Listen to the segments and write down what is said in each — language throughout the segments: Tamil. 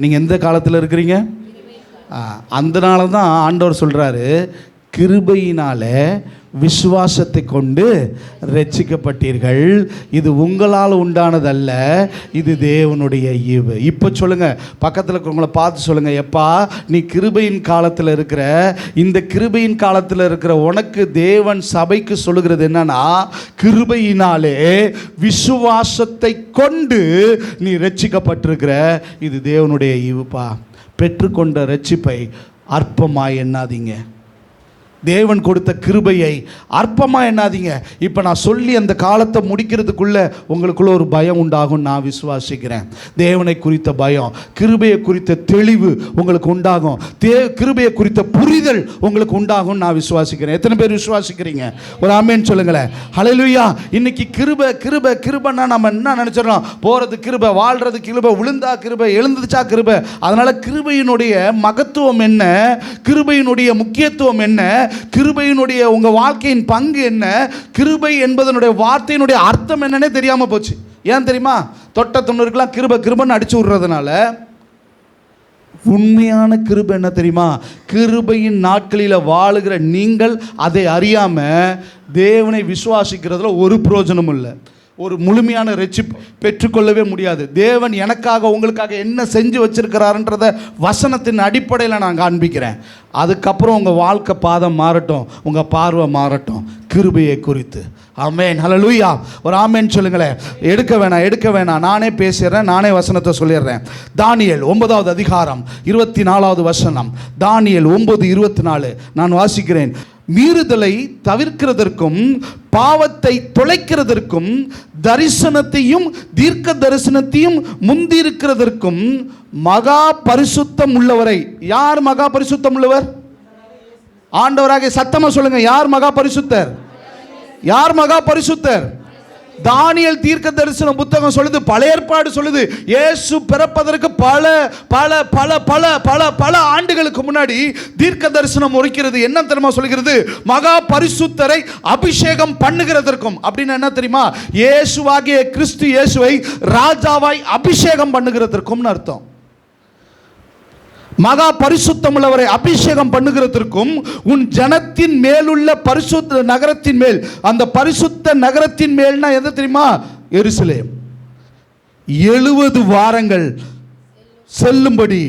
நீங்கள் எந்த காலத்தில் இருக்கிறீங்க? அதனால தான் ஆண்டவர் சொல்கிறாரு, கிருபையினால விசுவாசத்தை கொண்டு ரட்சிக்கப்பட்டீர்கள். இது உங்களால் உண்டானதல்ல, இது தேவனுடைய ஈவு. இப்போ சொல்லுங்கள், பக்கத்தில் இருக்கிறவங்கள பார்த்து சொல்லுங்கள், எப்பா நீ கிருபையின் காலத்தில் இருக்கிற, இந்த கிருபையின் காலத்தில் இருக்கிற உனக்கு தேவன் சபைக்கு சொல்லுகிறது என்னன்னா, கிருபையினாலே விசுவாசத்தை கொண்டு நீ ரட்சிக்கப்பட்டிருக்கிற, இது தேவனுடைய ஈவுப்பா. பெற்றுக்கொண்ட ரட்சிப்பை அற்பமாய் எண்ணாதீங்க. தேவன் கொடுத்த கிருபையை அற்பமாக எண்ணாதீங்க. இப்போ நான் சொல்லி அந்த காலத்தை முடிக்கிறதுக்குள்ளே உங்களுக்குள்ள ஒரு பயம் உண்டாகும் நான் விசுவாசிக்கிறேன். தேவனை குறித்த பயம், கிருபையை குறித்த தெளிவு உங்களுக்கு உண்டாகும். கிருபையை குறித்த புரிதல் உங்களுக்கு உண்டாகும் நான் விசுவாசிக்கிறேன். எத்தனை பேர் விசுவாசிக்கிறீங்க? ஒரு ஆமேன் சொல்லுங்களேன். ஹல்லேலூயா. இன்னைக்கு கிருபை கிருபை கிருபைன்னா நம்ம என்ன நினச்சிடறோம்? போகிறது கிருபை, வாழ்கிறது கிருபை, விழுந்தா கிருபை, எழுந்துச்சா கிருபை. அதனால் கிருபையினுடைய மகத்துவம் என்ன, கிருபையினுடைய முக்கியத்துவம் என்ன, கிருபையினுடைய உங்க வாழ்க்கையின் பங்கு என்ன, கிருபை என்பதனுடைய வார்த்தையினுடைய அர்த்தம் என்னன்னே தெரியாம போச்சு. ஏன் தெரியுமா? தொட்ட தொண்ணூறுக்கெல்லாம் கிருபை கிருபைன்னு அடிச்சு விடுறதுனால. உண்மையான கிருபை என்ன தெரியுமா? கிருபையின் நாட்களில் வாழுகிற நீங்கள் அதை அறியாம தேவனை விசுவாசிக்கிறதுல ஒரு பிரயோஜனமும் இல்லை. ஒரு முழுமையான ரட்சிப்பு பெற்றுக்கொள்ளவே முடியாது. தேவன் எனக்காக உங்களுக்காக என்ன செஞ்சு வச்சிருக்கிறாருன்றத வசனத்தின் அடிப்படையில் நான் காண்பிக்கிறேன். அதுக்கப்புறம் உங்கள் வாழ்க்கை பாதம் மாறட்டும், உங்கள் பார்வை மாறட்டும் கிருபையை குறித்து. ஆமேன். ஹல்லேலூயா. ஒரு ஆமேன் சொல்லுங்களேன். எடுக்க வேணாம், நானே பேசுகிறேன், நானே வசனத்தை சொல்லிடுறேன். தானியேல் 9வது அதிகாரம் 24வது வசனம். தானியேல் 9:24 நான் வாசிக்கிறேன். மீறுதலை தவிர்க்கிறதற்கும் பாவத்தை தொலைக்கிறதற்கும் தரிசனத்தையும் தீர்க்க தரிசனத்தையும் முந்திருக்கிறதற்கும் மகா பரிசுத்தம் உள்ளவரை. யார் மகா பரிசுத்தம் உள்ளவர்? ஆண்டவராகிய. சத்தமா சொல்லுங்க, யார் மகா பரிசுத்தர்? யார் மகா பரிசுத்தர்? தானியேல் தீர்க்க தரிசன புத்தகம் சொல்லுது, பழைய ஏற்பாடு சொல்லுது, இயேசு பிறப்பதற்கு பல பல பல பல பல பல ஆண்டுகளுக்கு முன்னாடி தீர்க்க தரிசனம் உரைக்கிறது. என்ன தெரியுமா சொல்கிறது? மகா பரிசுத்தரை அபிஷேகம் பண்ணுகிறதற்கும். அப்படின்னு என்ன தெரியுமா? இயேசுவாகிய கிறிஸ்து இயேசுவை ராஜாவாய் அபிஷேகம் பண்ணுகிறதற்கும் அர்த்தம். மகா பரிசுத்தம் உள்ளவரை அபிஷேகம் பண்ணுகிறதற்கும் உன் ஜனத்தின் மேலுள்ள பரிசுத்த நகரத்தின் மேல். அந்த பரிசுத்த நகரத்தின் மேல்னா எது தெரியுமா? எருசலேம் 70 வாரங்கள் செல்லும்படி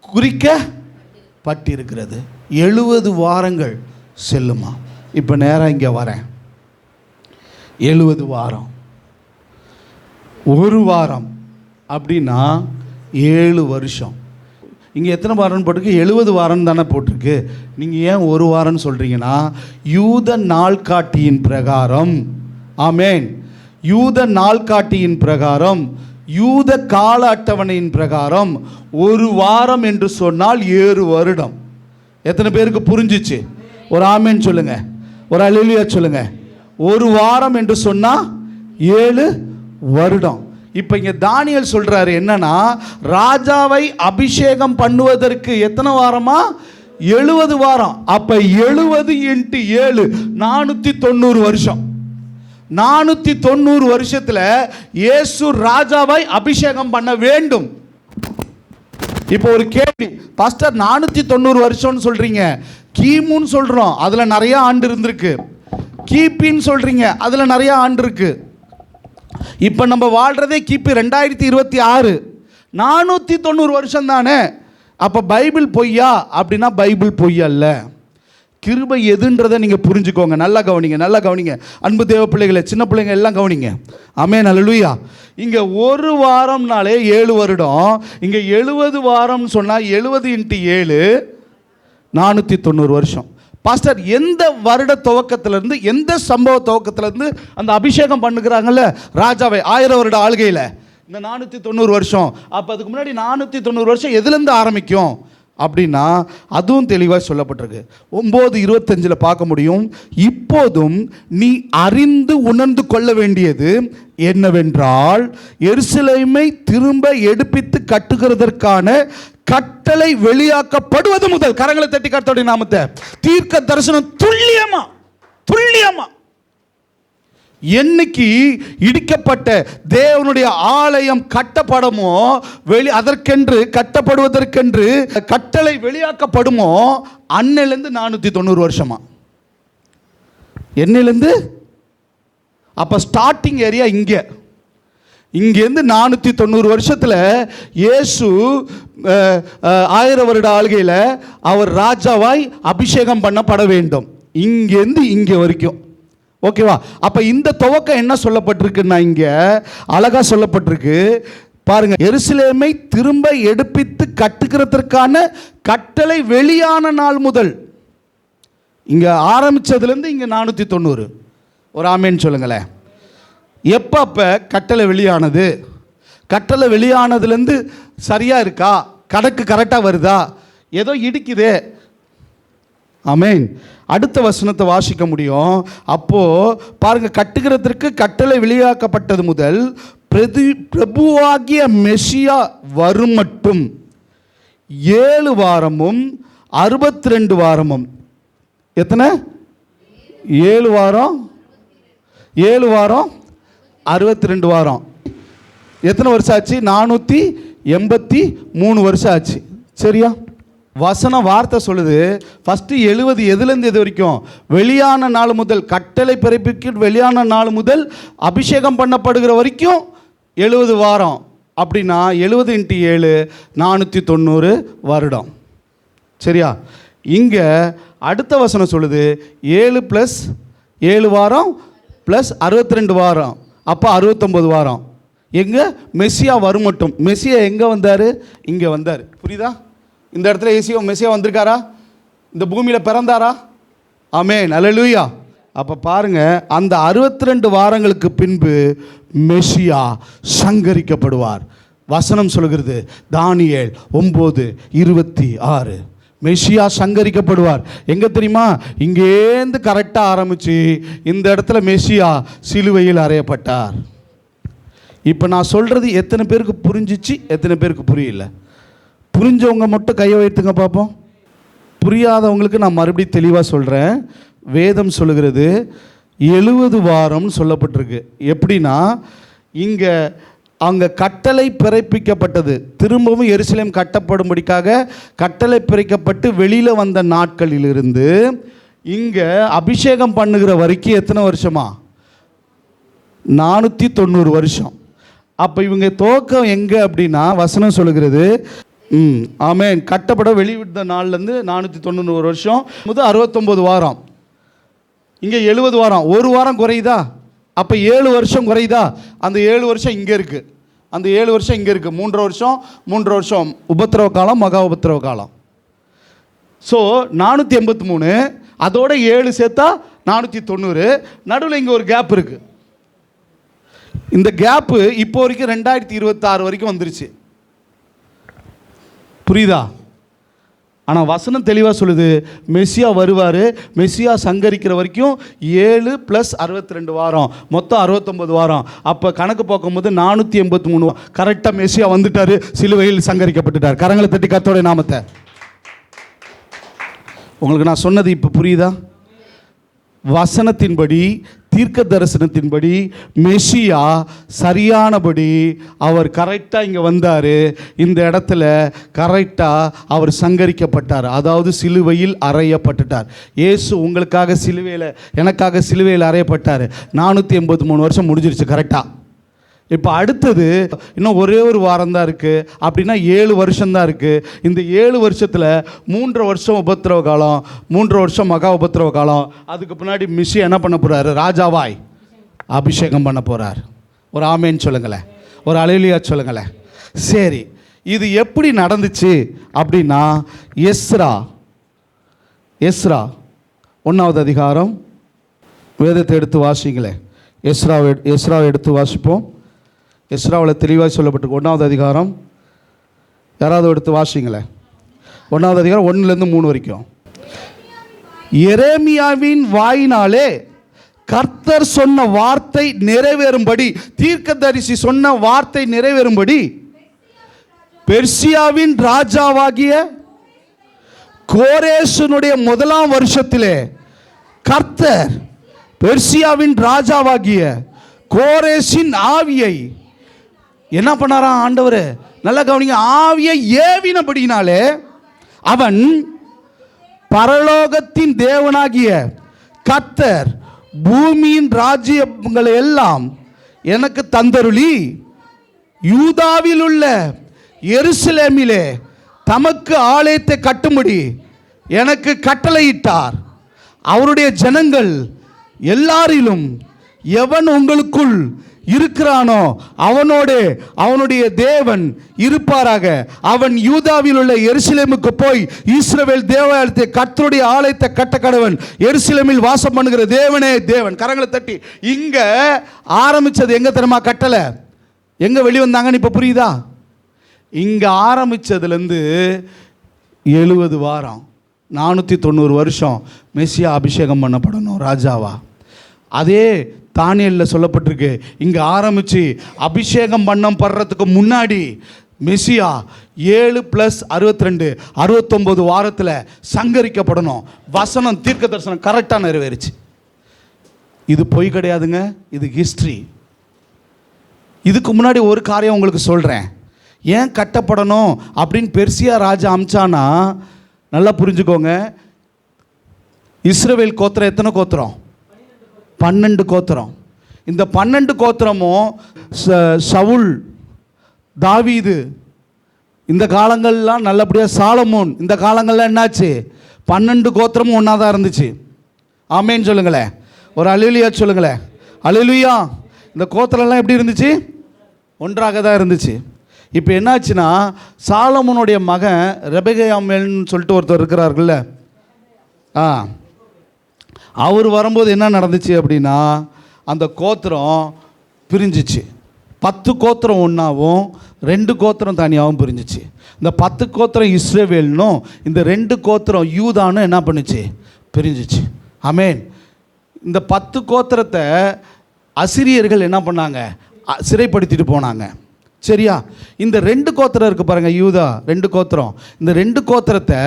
குறிக்கப்பட்டிருக்கிறது. 70 வாரங்கள் செல்லுமா? இப்போ நேரம் இங்கே வரேன். 70 வாரம், ஒரு வாரம் அப்படின்னா 7 வருஷம். இங்கே எத்தனை வாரம்னு போட்டிருக்கு? 70 வாரம் தானே போட்டிருக்கு. நீங்கள் ஏன் ஒரு வாரம்னு சொல்கிறீங்கன்னா, யூத நாள்காட்டியின் பிரகாரம், ஆமேன், யூத நாள்காட்டியின் பிரகாரம், யூத கால அட்டவணையின் பிரகாரம் ஒரு வாரம் என்று சொன்னால் 7 வருடம். எத்தனை பேருக்கு புரிஞ்சிச்சு? ஒரு ஆமேன் சொல்லுங்க, ஒரு அல்லேலூயா சொல்லுங்க. ஒரு வாரம் என்று சொன்னால் 7 வருடம். இப்போ இங்கே தானியேல் சொல்கிறாரு என்னன்னா, ராஜாவை அபிஷேகம் பண்ணுவதற்கு எத்தனை வாரமா? 70 வாரம். அப்போ 70 × 7 490 வருஷம். 490 வருஷத்தில் இயேசு ராஜாவை அபிஷேகம் பண்ண வேண்டும். இப்போ ஒரு கேள்வி, பாஸ்டர் 490 வருஷம்னு சொல்றீங்க, கிமுன்னு சொல்றோம், அதுல நிறைய ஆண்டு இருந்திருக்கு. கிபின்னு சொல்றீங்க, அதுல நிறைய ஆண்டு இருக்கு. இப்போ நம்ம வாழ்கிறதே கிபி 2026, 490 வருஷம் தானே. அப்போ பைபிள் பொய்யா? அப்படின்னா பைபிள் பொய்யா இல்லை. கிருபை எதுன்றதை நீங்கள் புரிஞ்சுக்கோங்க. நல்லா கவனிங்க, நல்லா கவனிங்க. அன்பு தேவ பிள்ளைகளை, சின்ன பிள்ளைங்க எல்லாம் கவனிங்க. ஆமென், அல்லேலூயா. இங்கே ஒரு வாரம்னாலே 7 வருடம். இங்கே 70 வாரம்னு சொன்னால் 70 × 7 490 வருஷம். பாஸ்டர், எந்த வருட துவக்கத்திலேருந்து, எந்த சம்பவ துவக்கத்திலேருந்து அந்த அபிஷேகம் பண்ணுகிறாங்கல்ல ராஜாவை 1000 வருட ஆளுகையில், இந்த 490 வருஷம். அப்போ அதுக்கு முன்னாடி 490 வருஷம் எதுலேருந்து ஆரம்பிக்கும் அப்படின்னா அதுவும் தெளிவாக சொல்லப்பட்டிருக்கு. 9:25 பார்க்க முடியும். இப்போதும் நீ அறிந்து உணர்ந்து கொள்ள வேண்டியது என்னவென்றால், எருசலேமை திரும்ப எடுப்பித்து கட்டுகிறதற்கான கட்டளை வெளியாக்கப்படுவது முதல், கரங்களை தட்டி கர்த்தருடைய நாமத்தை, தீர்க்க தரிசனம் துல்லியமா என்னைக்கு இடிக்கப்பட்ட தேவனுடைய ஆலயம் கட்டப்படுமோ, அதற்கென்று கட்டப்படுவதற்கென்று கட்டளை வெளியாக்கப்படுமோ, அன்னிலிருந்து 490 வருஷமா. என்னிலிருந்து அப்போ ஸ்டார்டிங் ஏரியா இங்கேருந்து 490 வருஷத்தில் இயேசு 1000 வருட ஆளுகையில் அவர் ராஜாவாய் அபிஷேகம் பண்ணப்பட வேண்டும். இங்கேருந்து இங்கே வரைக்கும். ஓகேவா? அப்போ இந்த துவக்கம் என்ன சொல்லப்பட்டிருக்குன்னா, இங்கே அழகாக சொல்லப்பட்டிருக்கு பாருங்க. எருசலேமை திரும்ப எடுப்பித்து கட்டுகிறதற்கான கட்டளை வெளியான நாள் முதல், இங்கே ஆரம்பித்ததுலேருந்து இங்கே 490. ஒரு ஆமேன்னு சொல்லுங்களேன். எப்போ கட்டளை வெளியானது? கட்டளை வெளியானதுலேருந்து சரியாக இருக்கா? கணக்கு கரெக்டாக வருதா? ஏதோ இடிக்குதே. ஆமேன். அடுத்த வசனத்தை வாசிக்க முடியும். அப்போது பாருங்கள், கட்டுகிறதற்கு கட்டளை வெளியாக்கப்பட்டது முதல் பிரபுவாகிய மெசியா வரும் மட்டும் 7 வாரமும் 62 வாரமும். எத்தனை? 7 வாரம் 62 வாரம். எத்தனை வருஷம் ஆச்சு? 483 வருஷம் ஆச்சு. சரியா? வசன வார்த்தை சொல்லுது, ஃபஸ்ட்டு 70 எதுலேருந்து எது வரைக்கும்? வெளியான நாள் முதல், கட்டளை பிறப்பிக்க வெளியான நாள் முதல் அபிஷேகம் பண்ணப்படுகிற வரைக்கும் 70 வாரம். அப்படின்னா 70 × 7 490 வருடம். சரியா? இங்கே அடுத்த வசனம் சொல்லுது 7 + 7 வாரம் + 62 வாரம், அப்போ 69 வாரம். எங்கே? மெசியா வரும் மட்டும். மெசியா எங்கே வந்தார்? இங்கே வந்தார். புரியுதா? இந்த இடத்துல மெசியா வந்திருக்காரா? இந்த பூமியில் பிறந்தாரா? ஆமென், அல்லேலூயா. அப்போ பாருங்கள், அந்த 62 வாரங்களுக்கு பின்பு மெசியா சங்கரிக்கப்படுவார். வசனம் சொல்கிறது தானியேல் 9:26. மெசியா சங்கரிக்கப்படுவார். எங்கே தெரியுமா? இங்கேருந்து கரெக்டாக ஆரம்பித்து இந்த இடத்துல மெசியா சிலுவையில் அறையப்பட்டார். இப்போ நான் சொல்கிறது எத்தனை பேருக்கு புரிஞ்சிச்சு, எத்தனை பேருக்கு புரியல? புரிஞ்சவங்க மட்டும் கையை வைத்துங்க பார்ப்போம். புரியாதவங்களுக்கு நான் மறுபடியும் தெளிவாக சொல்கிறேன். வேதம் சொல்லுகிறது 70 வாரம்னு சொல்லப்பட்டிருக்கு. எப்படின்னா, இங்கே அங்கே கட்டளை பிறப்பிக்கப்பட்டது, திரும்பவும் எருசலேம் கட்டப்படும்படிக்காக கட்டளை பிறப்பிக்கப்பட்டு வெளியில் வந்த நாட்களிலிருந்து இங்கே அபிஷேகம் பண்ணுகிற வரைக்கும் எத்தனை வருஷமா? 490 வருஷம். அப்போ இவங்க துவக்கம் எங்கே அப்படின்னா, வசனம் சொல்லுகிறது ஆமென், கட்டப்பட வெளிவிட்ட நாள்லேருந்து 490 வருஷம் முதல் 69 வாரம். இங்கே 70 வாரம். ஒரு வாரம் குறையுதா? அப்போ 7 வருஷம் குறையுதா? அந்த 7 வருஷம் இங்கே இருக்குது, அந்த 7 வருஷம் இங்கே இருக்குது. 3 வருஷம் உபத்திரவ காலம், மகா உபத்திரவ காலம். ஸோ 483, அதோட 7 சேர்த்தா 490. நடுவில் இங்கே ஒரு கேப் இருக்குது. இந்த கேப்பு இப்போ வரைக்கும் 2026 வரைக்கும் வந்துருச்சு. புரியுதா? ஆனால் வசனம் தெளிவாக சொல்லுது, மெசியா வருவார். மெசியா சங்கரிக்கிற வரைக்கும் 7 + 62 வாரம், மொத்தம் 69 வாரம். அப்போ கணக்கு பார்க்கும்போது 483 கரெக்டாக மெசியா வந்துட்டார், சிலுவையில் சங்கரிக்கப்பட்டுட்டார். கரங்களை தட்டி கர்த்தருடைய நாமத்தை. உங்களுக்கு நான் சொன்னது இப்போ புரியுதா? வசனத்தின்படி, தீர்க்க தரிசனத்தின்படி மெசியா சரியானபடி அவர் கரெக்டாக இங்கே வந்தார். இந்த இடத்துல கரெக்டாக அவர் சங்கரிக்கப்பட்டார், அதாவது சிலுவையில் அறையப்பட்டுட்டார். இயேசு உங்களுக்காக சிலுவையில், எனக்காக சிலுவையில் அறையப்பட்டார். 483 வருஷம் முடிஞ்சிருச்சு கரெக்டாக. இப்போ அடுத்தது இன்னும் ஒரே ஒரு வாரம் தான் இருக்குது. அப்படின்னா 7 வருஷம்தான் இருக்குது. இந்த 7 வருஷத்தில் 3 வருஷம் உபத்திரவ காலம், 3 வருஷம் மகா உபத்திரவ காலம். அதுக்கு பின்னாடி மெசியா என்ன பண்ண போகிறாரு? ராஜாவாய் அபிஷேகம் பண்ண போகிறார். ஒரு ஆமேன்னு சொல்லுங்களேன், ஒரு அல்லேலூயா சொல்லுங்களேன். சரி, இது எப்படி நடந்துச்சு அப்படின்னா, எஸ்ரா 1வது அதிகாரம், வேதத்தை எடுத்து வாசிங்களேன். எஸ்ராவை எடுத்து வாசிப்போம். எஸ்ராவில் தெளிவாக சொல்லப்பட்டிருக்கு. 1வது அதிகாரம், யாராவது எடுத்து வாசிங்களேன். 1வது அதிகாரம் 1லேருந்து 3 வரைக்கும். எரேமியாவின் வாயினாலே கர்த்தர் சொன்ன வார்த்தை நிறைவேறும்படி, தீர்க்கதரிசி சொன்ன வார்த்தை நிறைவேறும்படி, பெர்சியாவின் ராஜாவாகிய கோரேசனுடைய 1ஆம் வருஷத்திலே கர்த்தர் பெர்சியாவின் ராஜாவாகிய கோரேசின் ஆவியை என்ன பண்ணாராம் ஆண்டவர்? நல்லா கவனிங்க. ஆவியை ஏவினபடினாலே அவன் பரலோகத்தின் தேவனாகிய கர்த்தர் பூமியின் ராஜ்யங்களை எல்லாம் எனக்கு தந்தருளி யூதாவில் உள்ள எருசலேமிலே தமக்கு ஆலயத்தை கட்டும்படி எனக்கு கட்டளையிட்டார். அவருடைய ஜனங்கள் எல்லாரிலும் எவன் உங்களுக்குள் இருக்கிறானோ அவனோடு அவனுடைய தேவன் இருப்பாராக. அவன் யூதாவில் உள்ள எருசலேமுக்கு போய் இஸ்ரவேல் தேவாலயத்தை கர்த்தருடைய ஆலயத்தை கட்ட கடவன். எருசலேமில் வாசம் பண்ணுகிற தேவனே தேவன். கரங்களை தட்டி. இங்க ஆரம்பிச்சது எங்க தெரியுமா? கட்டளை. எங்க வெளிவந்தாங்கன்னு இப்ப புரியுதா? இங்க ஆரம்பிச்சதுலேருந்து 70 வாரம் 490 வருஷம் மெசியா அபிஷேகம் பண்ணப்படணும் ராஜாவா. அதே தானியேலில் சொல்லப்பட்டிருக்கு. இங்கே ஆரம்பித்து அபிஷேகம் பண்ணப்படுறதுக்கு முன்னாடி மெசியா 7 + 62 69 வாரத்தில் சங்கரிக்கப்படணும். வசனம் தீர்க்க தரிசனம் கரெக்டாக நிறைவேறிச்சு. இது பொய் கிடையாதுங்க, இது ஹிஸ்ட்ரி. இதுக்கு முன்னாடி ஒரு காரியம் உங்களுக்கு சொல்கிறேன். ஏன் கட்டப்படணும் அப்படின்னு பெர்சியா ராஜா அமிச்சானா நல்லா புரிஞ்சுக்கோங்க. இஸ்ரவேல் கோத்திரம் எத்தனை கோத்திரம்? 12 கோத்திரம். இந்த 12 கோத்திரமும் சவுல், தாவீது, இந்த காலங்கள்லாம் நல்லபடியாக சாலமோன், இந்த காலங்கள்லாம் என்னாச்சு? 12 கோத்திரமும் ஒன்றா தான் இருந்துச்சு. ஆமேன்னு சொல்லுங்களேன். ஒரு அல்லேலூயா சொல்லுங்களேன். அல்லேலூயா. இந்த கோத்திரம்லாம் எப்படி இருந்துச்சு? ஒன்றாக தான் இருந்துச்சு. இப்போ என்னாச்சுன்னா சாலமோனுடைய மகன் ரெபெயாமேல்னு சொல்லிட்டு ஒருத்தர் இருக்கிறார்கள்ல, அவர் வரும்போது என்ன நடந்துச்சு அப்படின்னா அந்த கோத்திரம் பிரிஞ்சிச்சு. 10 கோத்திரம் ஒன்றாவும் 2 கோத்திரம் தனியாகவும் பிரிஞ்சிச்சு. இந்த 10 கோத்திரம் இஸ்ரவேல்னும் இந்த 2 கோத்திரம் யூதான்னு என்ன பண்ணுச்சு? பிரிஞ்சிச்சு. ஆமேன். இந்த 10 கோத்திரத்தை அசிரியர்கள் என்ன பண்ணாங்க? சிறைப்படுத்திட்டு போனாங்க. சரியா? இந்த 2 கோத்திரம் இருக்குது பாருங்கள், யூதா 2 கோத்திரம். இந்த 2 கோத்திரத்தை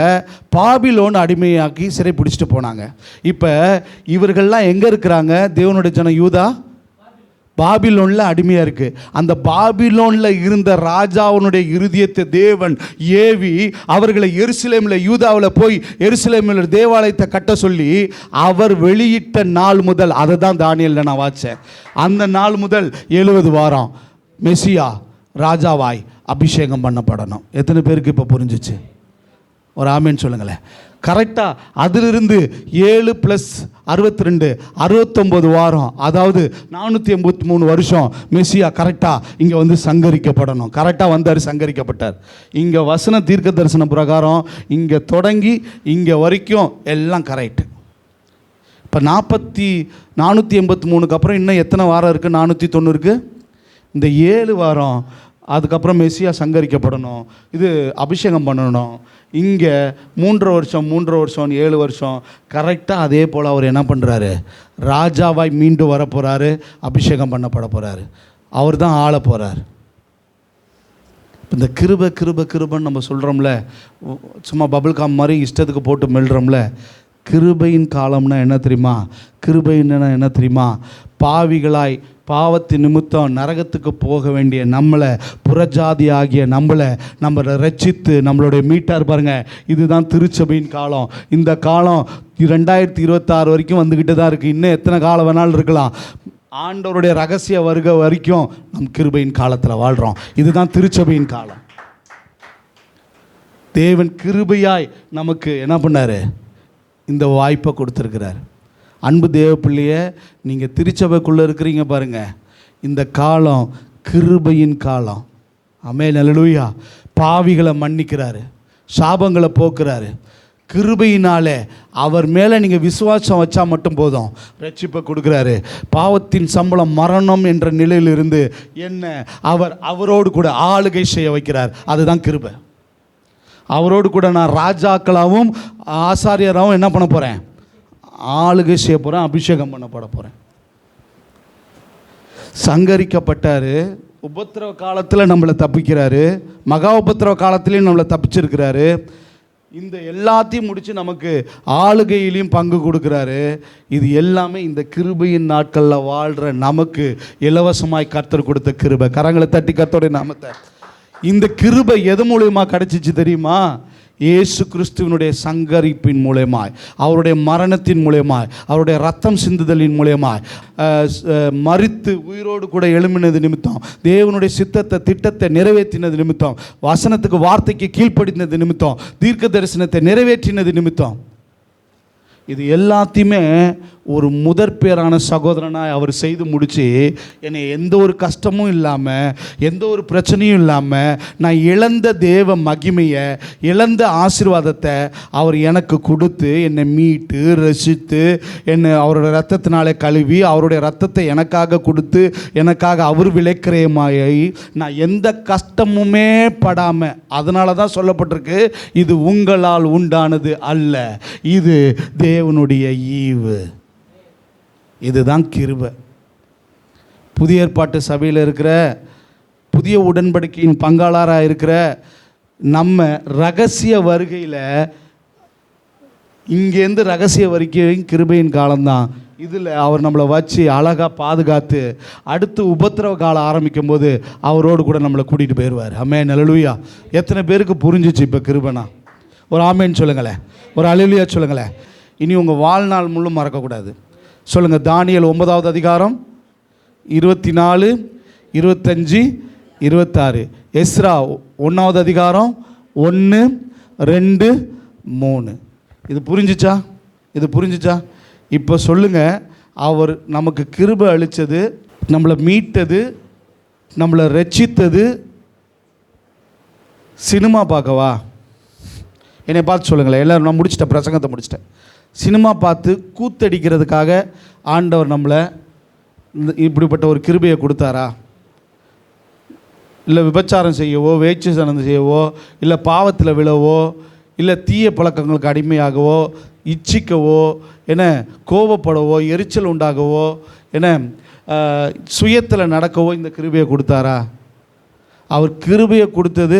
பாபிலோன் அடிமையாக்கி சிறை பிடிச்சிட்டு போனாங்க. இப்போ இவர்கள்லாம் எங்கே இருக்கிறாங்க? தேவனுடைய ஜனம் யூதா பாபிலோனில் அடிமையாக இருக்குது. அந்த பாபிலோனில் இருந்த ராஜாவுனுடைய இருதயத்தை தேவன் ஏவி அவர்களை எருசலேமில் யூதாவில் போய் எருசலேமில் தேவாலயத்தை கட்ட சொல்லி அவர் வெளியிட்ட நாள் முதல், அதை தான் தானியேலில் நான் வாச்சேன். அந்த நாள் முதல் 70 வாரம் மெசியா ராஜாவாய் அபிஷேகம் பண்ணப்படணும். எத்தனை பேருக்கு இப்போ புரிஞ்சிச்சு? ஒரு ஆமேன்னு சொல்லுங்களேன். கரெக்டாக அதிலிருந்து 7 + 62 69 வாரம், அதாவது 483 வருஷம் மெசியா கரெக்டாக இங்கே வந்து சங்கரிக்கப்படணும். கரெக்டாக வந்தார், சங்கரிக்கப்பட்டார். இங்கே வசன தீர்க்க தரிசனம் பிரகாரம் இங்கே தொடங்கி இங்கே வரைக்கும் எல்லாம் கரெக்ட். இப்போ 483க்கு அப்புறம் இன்னும் எத்தனை வாரம் இருக்குது? 490க்கு இந்த 7 வாரம். அதுக்கப்புறம் மெசியா சங்கரிக்கப்படணும், இது அபிஷேகம் பண்ணணும். இங்கே 3 வருஷம் 7 வருஷம் கரெக்டாக அதே போல் அவர் என்ன பண்ணுறாரு? ராஜாவாய் மீண்டு வர போகிறாரு, அபிஷேகம் பண்ணப்பட போகிறாரு. அவர் தான் ஆள போகிறார். இந்த கிருபை கிருபை கிருபைன்னு நம்ம சொல்கிறோம்ல, சும்மா பபிள் காம் மாதிரி இஷ்டத்துக்கு போட்டு மெல்றோம்ல. கிருபையின் காலம்னா என்ன தெரியுமா? கிருபைன்னா என்ன தெரியுமா? பாவிகளாய் பாவத்தின் நிமித்தம் நரகத்துக்கு போக வேண்டிய நம்மளை, புறஜாதி ஆகிய நம்மளை ரட்சித்து நம்மளுடைய மீட்டார் பாருங்கள். இதுதான் திருச்சபையின் காலம். இந்த காலம் 2026 வரைக்கும் வந்துக்கிட்டு தான் இருக்குது. இன்னும் எத்தனை காலம் வேணாலும் இருக்கலாம். ஆண்டவருடைய ரகசிய வருகை வரைக்கும் நம் கிருபையின் காலத்தில் வாழ்கிறோம். இதுதான் திருச்சபையின் காலம். தேவன் கிருபையாய் நமக்கு என்ன பண்ணார்? இந்த வாய்ப்பை கொடுத்துருக்கிறார். அன்பு தேவ பிள்ளைய, நீங்கள் திருச்சபைக்குள்ளே இருக்கிறீங்க பாருங்கள். இந்த காலம் கிருபையின் காலம். ஆமென், அல்லேலூயா. பாவிகளை மன்னிக்கிறாரு, சாபங்களை போக்குறாரு. கிருபையினாலே அவர் மேலே நீங்கள் விசுவாசம் வச்சா மட்டும் போதும், ரட்சிப்பை கொடுக்குறாரு. பாவத்தின் சம்பளம் மரணம் என்ற நிலையிலிருந்து என்ன அவரோடு கூட ஆளுகை செய்ய வைக்கிறார். அதுதான் கிருபை. அவரோடு கூட நான் ராஜாக்களாகவும் ஆசாரியராகவும் என்ன பண்ண போகிறேன்? ஆளுகை செய்ய போகிறேன், அபிஷேகம் பண்ணப்பட போகிறேன். சங்கரிக்கப்பட்டார். உபத்திரவ காலத்தில் நம்மளை தப்பிக்கிறாரு, மகா உபத்திரவ காலத்திலையும் நம்மளை தப்பிச்சிருக்கிறாரு. இந்த எல்லாத்தையும் முடித்து நமக்கு ஆளுகையிலையும் பங்கு கொடுக்குறாரு. இது எல்லாமே இந்த கிருபையின் நாட்களில் வாழ்கிற நமக்கு இலவசமாய் கர்த்தர் கொடுத்த கிருபை. கரங்களை தட்டி கர்த்தருடைய நாமத்தை. இந்த கிருபை எது மூலமா கிடைச்சிச்சு தெரியுமா? இயேசு கிறிஸ்துவனுடைய சங்கரிப்பின் மூலமாய், அவருடைய மரணத்தின் மூலமாய், அவருடைய ரத்தம் சிந்துதலின் மூலமாய், மரித்து உயிரோடு கூட எழும்பினது நிமித்தம், தேவனுடைய சித்தத்தை திட்டத்தை நிறைவேற்றினது நிமித்தம், வசனத்துக்கு வார்த்தைக்கு கீழ்ப்படினது நிமித்தம், தீர்க்க தரிசனத்தை நிறைவேற்றினது நிமித்தம், இது எல்லாத்தையுமே ஒரு முதற்பேரான சகோதரனாய் அவர் செய்து முடித்து என்னை எந்த ஒரு கஷ்டமும் இல்லாமல், எந்த ஒரு பிரச்சனையும் இல்லாமல், நான் இழந்த தேவ மகிமையை, இழந்த ஆசீர்வாதத்தை அவர் எனக்கு கொடுத்து என்னை மீட்டு ரசித்து என்னை அவருடைய ரத்தத்தினாலே கழுவி அவருடைய ரத்தத்தை எனக்காக கொடுத்து எனக்காக அவர் விலைக்கிரயமாகி நான் எந்த கஷ்டமுமே படாமல், அதனால தான் சொல்லப்பட்டிருக்கு, இது உங்களால் உண்டானது அல்ல, இது தேவனுடைய ஈவு. இதுதான் கிருபை. புதிய ஏற்பாட்டு சபையில் இருக்கிற, புதிய உடன்படிக்கையின் பங்காளராக இருக்கிற நம்ம ரகசிய வருகையில், இங்கேருந்து ரகசிய வருகையும் கிருபையின் காலம்தான். இதில் அவர் நம்மளை வச்சு அழகாக பாதுகாத்து அடுத்து உபத்திரவ காலம் ஆரம்பிக்கும் போது அவரோடு கூட நம்மளை கூட்டிகிட்டு போயிடுவார். ஆமென், அல்லேலூயா. எத்தனை பேருக்கு புரிஞ்சிச்சு இப்போ கிருபைனா? ஒரு ஆமேன்னு சொல்லுங்களேன், ஒரு அல்லேலூயா சொல்லுங்களேன். இனி உங்கள் வாழ்நாள் முழுவதும் மறக்கக்கூடாது. சொல்லுங்கள், தானியேல் 9வது அதிகாரம் 24, 25, 26, எஸ்ரா 1வது அதிகாரம் 1, 2, 3. இது புரிஞ்சிச்சா? இது புரிஞ்சிச்சா? இப்போ சொல்லுங்கள், அவர் நமக்கு கிருபை அளித்தது, நம்மளை மீட்டது, நம்மளை ரட்சித்தது சினிமா பார்க்கவா? என்னை பார்த்து சொல்லுங்களேன். எல்லோரும் நான் முடிச்சிட்டேன், பிரசங்கத்தை முடிச்சிட்டேன். சினிமா பார்த்து கூத்தடிக்கிறதுக்காக ஆண்டவர் நம்மளை இப்படிப்பட்ட ஒரு கிருபையை கொடுத்தாரா? இல்லை விபச்சாரம் செய்யவோ, வேட்சைத்தனம் செய்யவோ, இல்லை பாவத்தில் விழவோ, இல்லை தீய பழக்கங்களுக்கு அடிமையாகவோ, இச்சிக்கவோ, என்ன கோபப்படவோ, எரிச்சல் உண்டாகவோ, என்ன சுயத்தில் நடக்கவோ இந்த கிருபையை கொடுத்தாரா? அவர் கிருபையை கொடுத்தது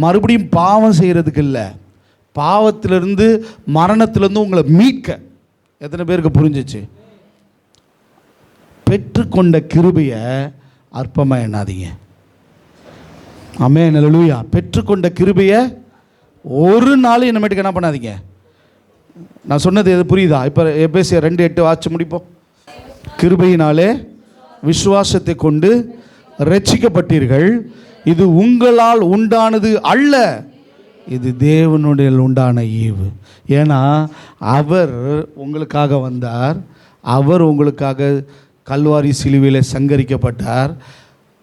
மறுபடியும் பாவம் செய்கிறதுக்கு இல்லை, பாவத்திலிருந்து மரணத்திலிருந்து உங்களை மீட்க. எத்தனை பேருக்கு புரிஞ்சிச்சு? பெற்றுக்கொண்ட கிருபையை அற்பமாக எண்ணாதீங்க. ஆமென், அல்லேலூயா. பெற்றுக்கொண்ட கிருபையை ஒரு நாள் என்னமேட்டுக்கு என்ன பண்ணாதீங்க. நான் சொன்னது எது புரியுதா? இப்போ எபேசியர் 2:8 வாசிச்சு முடிப்போம். கிருபையினாலே விசுவாசத்தை கொண்டு ரட்சிக்கப்பட்டீர்கள், இது உங்களால் உண்டானது அல்ல, இது தேவனுடைய உண்டான ஈவு. ஏன்னா அவர் உங்களுக்காக வந்தார், அவர் உங்களுக்காக கல்வாரி சிலுவையில் சங்கரிக்கப்பட்டார்,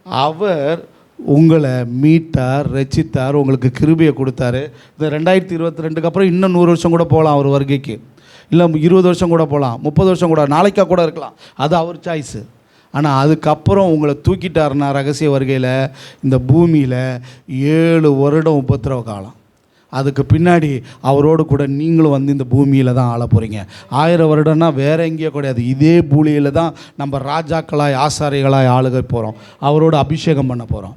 அவர் உங்களை மீட்டார், ரட்சித்தார், உங்களுக்கு கிருபையை கொடுத்தாரு. இந்த 2022 அப்புறம் இன்னும் 100 வருஷம் கூட போகலாம் அவர் வருகைக்கு, இல்லை 20 வருஷம் கூட போகலாம், 30 வருஷம் கூட, நாளைக்கா கூட இருக்கலாம், அது அவர் சாய்ஸு. ஆனால் அதுக்கப்புறம் உங்களை தூக்கிட்டாருன்னா ரகசிய வருகையில் இந்த பூமியில் 7 வருடம் உபத்திரவ காலம். அதுக்கு பின்னாடி அவரோடு கூட நீங்களும் வந்து இந்த பூமியில் தான் ஆள போகிறீங்க. 1000 வருடம்னா வேறு எங்கேயோ கிடையாது, இதே பூமியில் தான் நம்ம ராஜாக்களாய் ஆசாரிகளாய் ஆளுக போகிறோம், அவரோட அபிஷேகம் பண்ண போகிறோம்.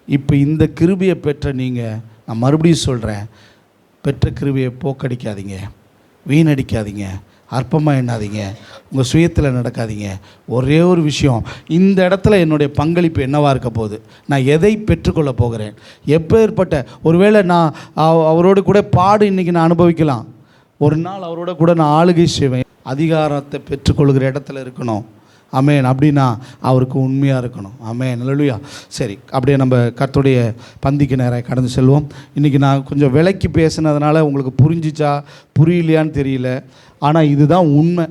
இப்போ இந்த கிருபையை பெற்ற நீங்கள், நான் மறுபடியும் சொல்கிறேன், பெற்ற கிருபையை போக்கடிக்காதீங்க, வீணடிக்காதீங்க, அற்பமாக எண்ணாதீங்க, உங்கள் சுயத்தில் நடக்காதீங்க. ஒரே ஒரு விஷயம், இந்த இடத்துல என்னுடைய பங்களிப்பு என்னவாக இருக்க போகுது, நான் எதை பெற்றுக்கொள்ள போகிறேன், எப்பேற்பட்ட, ஒருவேளை நான் அவரோடு கூட பாடு இன்றைக்கி நான் அனுபவிக்கலாம், ஒரு நாள் அவரோட கூட நான் ஆளுகை செய்வேன், அதிகாரத்தை பெற்றுக்கொள்கிற இடத்துல இருக்கணும். ஆமென். அப்படின்னா அவருக்கு உண்மையாக இருக்கணும். ஆமென், அல்லேலூயா. சரி, அப்படியே நம்ம கர்த்தருடைய பந்திக்கு நேராக கடந்து செல்வோம். இன்றைக்கி நான் கொஞ்சம் விலைக்கு பேசினதுனால உங்களுக்கு புரிஞ்சிச்சா புரியலையான்னு தெரியல, ஆனால் இதுதான் உண்மை.